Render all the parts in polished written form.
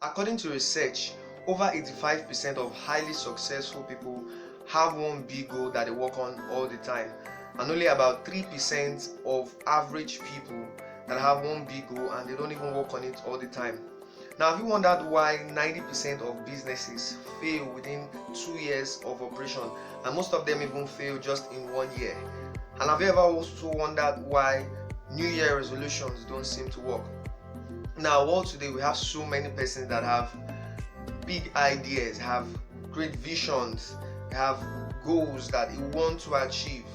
According to research, over 85% of highly successful people have one big goal that they work on all the time, and only about 3% of average people that have one big goal and they don't even work on it all the time. Now, have you wondered why 90% of businesses fail within 2 years of operation, and most of them even fail just in 1 year? And have you ever also wondered why New Year resolutions don't seem to work? In our world today, we have so many persons that have big ideas, have great visions, have goals that they want to achieve,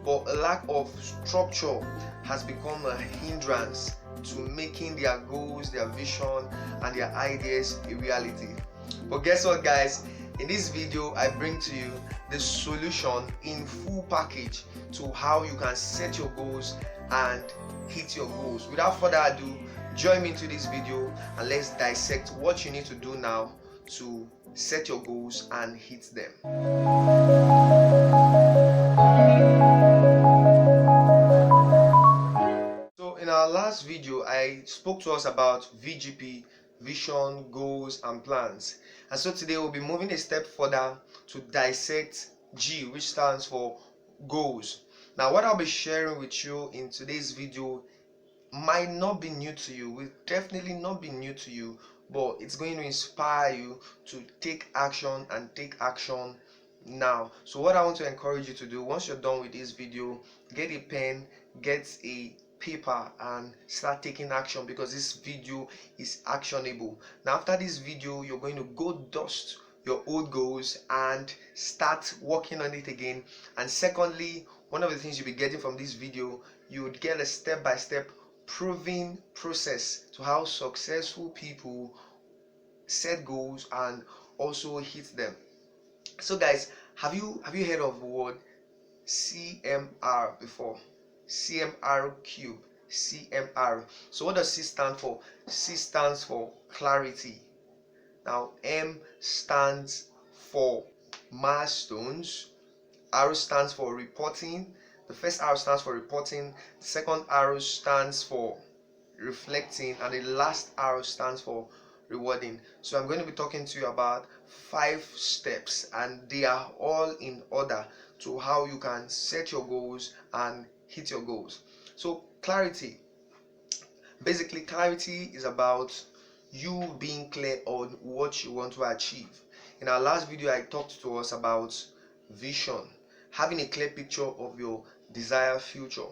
but a lack of structure has become a hindrance to making their goals, their vision, and their ideas a reality. But guess what, guys? In this video, I bring to you the solution in full package to how you can set your goals and hit your goals. Without further ado, join me into this video and let's dissect what you need to do now to set your goals and hit them. So in our last video, I spoke to us about VGP, vision, goals, and plans. And so today we'll be moving a step further to dissect G, which stands for goals. Now, what I'll be sharing with you in today's video might not be new to you, will definitely not be new to you, but it's going to inspire you to take action and take action now. So what I want to encourage you to do, once you're done with this video, get a pen, get a paper, and start taking action, because this video is actionable. Now after this video, you're going to go dust your old goals and start working on it again. And secondly, one of the things you'll be getting from this video, you would get a step-by-step proving process to how successful people set goals and also hit them. So guys, have you heard of the word CMR before? CMR³, CMR. So what does C stand for? C stands for clarity. Now M stands for milestones, R stands for reporting. The first R stands for reporting, the second R stands for reflecting, and the last R stands for rewarding. So I'm going to be talking to you about 5 steps, and they are all in order to how you can set your goals and hit your goals. So clarity. Basically, clarity is about you being clear on what you want to achieve. In our last video, I talked to us about vision, having a clear picture of your desired future,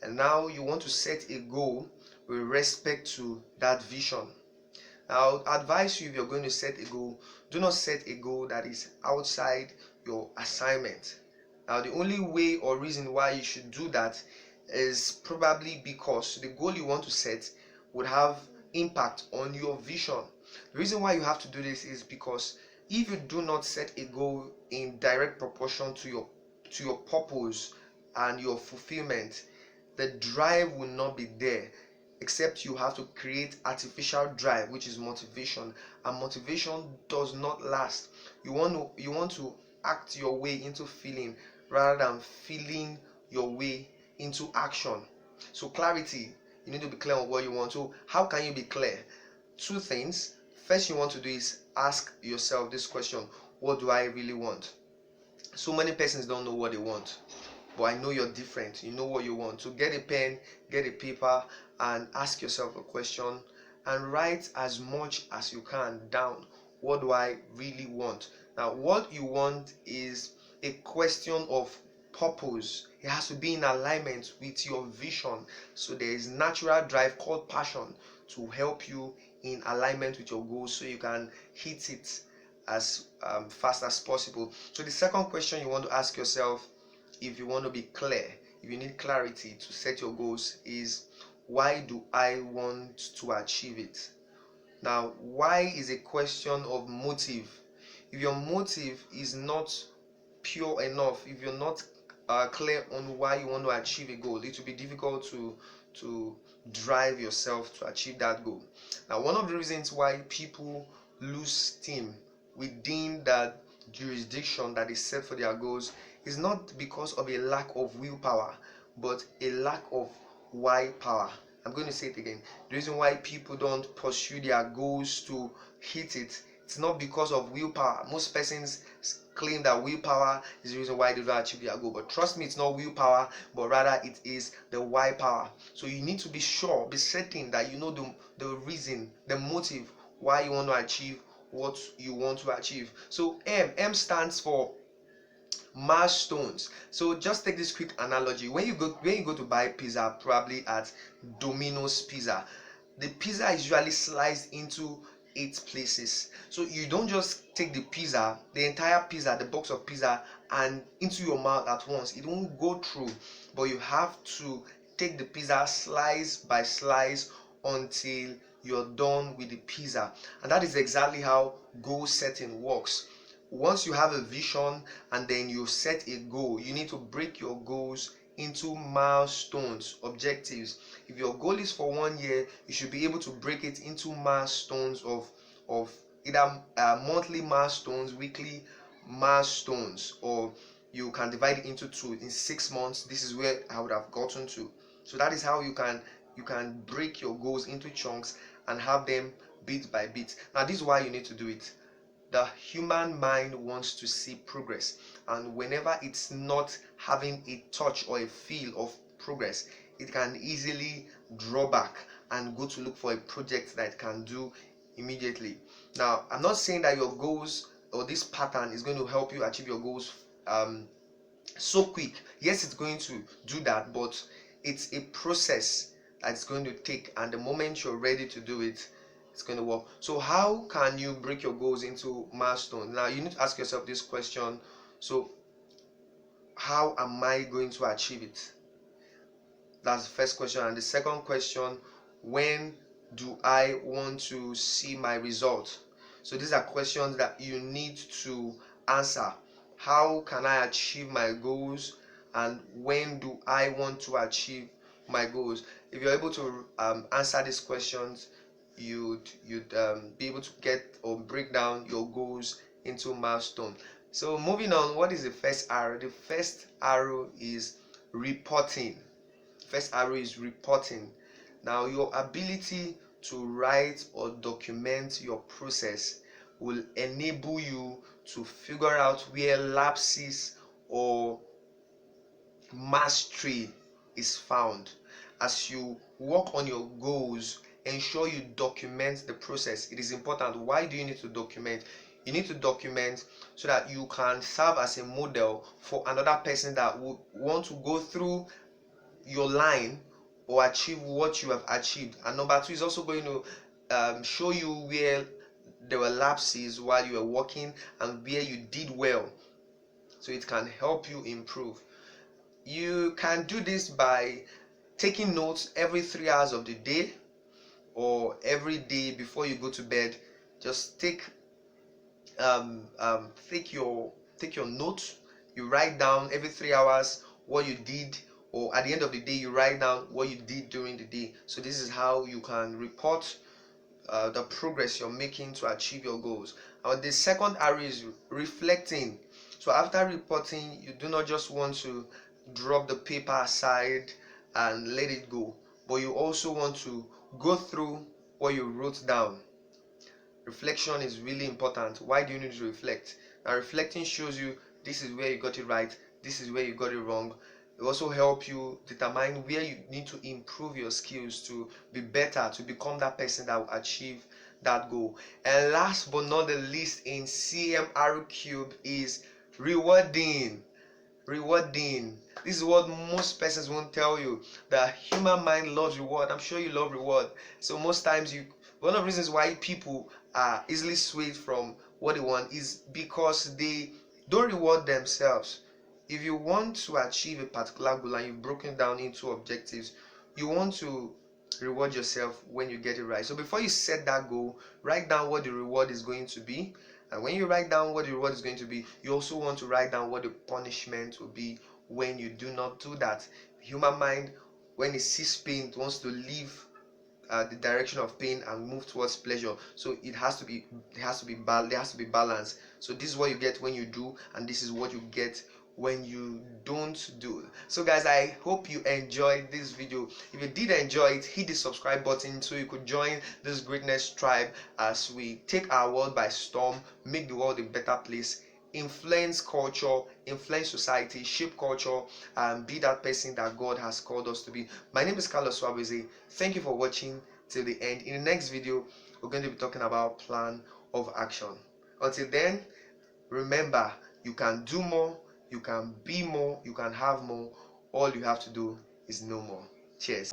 and now you want to set a goal with respect to that vision. Now, I advise you, if you're going to set a goal, do not set a goal that is outside your assignment. Now, the only way or reason why you should do that is probably because the goal you want to set would have impact on your vision. The reason why you have to do this is because if you do not set a goal in direct proportion to your purpose and your fulfillment, the drive will not be there, except you have to create artificial drive, which is motivation, and motivation does not last. You want to act your way into feeling rather than feeling your way into action. So clarity, you need to be clear on what you want. So how can you be clear? 2 things. First, you want to do is ask yourself this question: what do I really want? So many persons don't know what they want, but I know you're different. You know what you want. So get a pen, get a paper, and ask yourself a question and write as much as you can down. What do I really want? Now, what you want is a question of purpose. It has to be in alignment with your vision. So there is natural drive called passion to help you in alignment with your goals, so you can hit it as fast as possible. So the second question you want to ask yourself, if you want to be clear, if you need clarity to set your goals, is why do I want to achieve it? Now, why is a question of motive. If your motive is not pure enough, if you're not clear on why you want to achieve a goal, it will be difficult to drive yourself to achieve that goal. Now, one of the reasons why people lose steam within that jurisdiction that is set for their goals is not because of a lack of willpower, but a lack of why power. I'm going to say it again. The reason why people don't pursue their goals to hit it, it's not because of willpower. Most persons claim that willpower is the reason why they don't achieve their goal, but trust me, it's not willpower, but rather it is the why power. So you need to be sure, be certain that you know the reason, the motive why you want to achieve what you want to achieve. So M stands for milestones. So just take this quick analogy. When you go to buy pizza, probably at Domino's Pizza, the pizza is usually sliced into 8 places. So you don't just take the pizza, the entire pizza, the box of pizza, and into your mouth at once. It won't go through, but you have to take the pizza slice by slice until you're done with the pizza. And that is exactly how goal setting works. Once you have a vision and then you set a goal, you need to break your goals into milestones, objectives. If your goal is for 1 year, you should be able to break it into milestones of either monthly milestones, weekly milestones, or you can divide it into two. In 6 months, this is where I would have gotten to. So that is how you can break your goals into chunks and have them bit by bit. Now this is why you need to do it. The human mind wants to see progress, and whenever it's not having a touch or a feel of progress, it can easily draw back and go to look for a project that it can do immediately. Now I'm not saying that your goals or this pattern is going to help you achieve your goals so quick. Yes, it's going to do that, but it's a process that it's going to take, and the moment you're ready to do it, it's going to work. So how can you break your goals into milestones? Now you need to ask yourself this question. So how am I going to achieve it? That's the first question. And the second question, when do I want to see my result? So these are questions that you need to answer. How can I achieve my goals, and when do I want to achieve my goals? If you're able to answer these questions, you'd be able to get or break down your goals into milestone. So moving on, what is the first arrow? The first arrow is reporting. First arrow is reporting. Now your ability to write or document your process will enable you to figure out where lapses or mastery is found. As you work on your goals, ensure you document the process. It is important. Why do you need to document? You need to document so that you can serve as a model for another person that would want to go through your line or achieve what you have achieved. And number two is also going to show you where there were lapses while you were working and where you did well, so it can help you improve. You can do this by taking notes every 3 hours of the day, or every day before you go to bed. Just take your notes. You write down every 3 hours what you did, or at the end of the day you write down what you did during the day. So this is how you can report the progress you're making to achieve your goals. And the second area is reflecting. So after reporting, you do not just want to drop the paper aside and let it go, but you also want to go through what you wrote down. Reflection is really important. Why do you need to reflect? Now reflecting shows you this is where you got it right, this is where you got it wrong. It also helps you determine where you need to improve your skills to be better, to become that person that will achieve that goal. And last but not the least in CMR³ is rewarding. Rewarding. This is what most persons won't tell you. The human mind loves reward. I'm sure you love reward. So most times one of the reasons why people are easily swayed from what they want is because they don't reward themselves. If you want to achieve a particular goal and you've broken down into objectives, you want to reward yourself when you get it right. So before you set that goal, write down what the reward is going to be. And when you write down what the reward is going to be, you also want to write down what the punishment will be when you do not do that. The human mind, when it sees pain, it wants to leave the direction of pain and move towards pleasure. So there has to be balance. So this is what you get when you do, and this is what you get when you don't do. So guys, I hope you enjoyed this video. If you did enjoy it, hit the subscribe button so you could join this greatness tribe as we take our world by storm, make the world a better place, influence culture, influence society, shape culture, and be that person that God has called us to be. My name is Nwabueze. Thank you for watching till the end. In the next video, we're going to be talking about plan of action. Until then, remember, you can do more, you can be more, you can have more. All you have to do is know more. Cheers.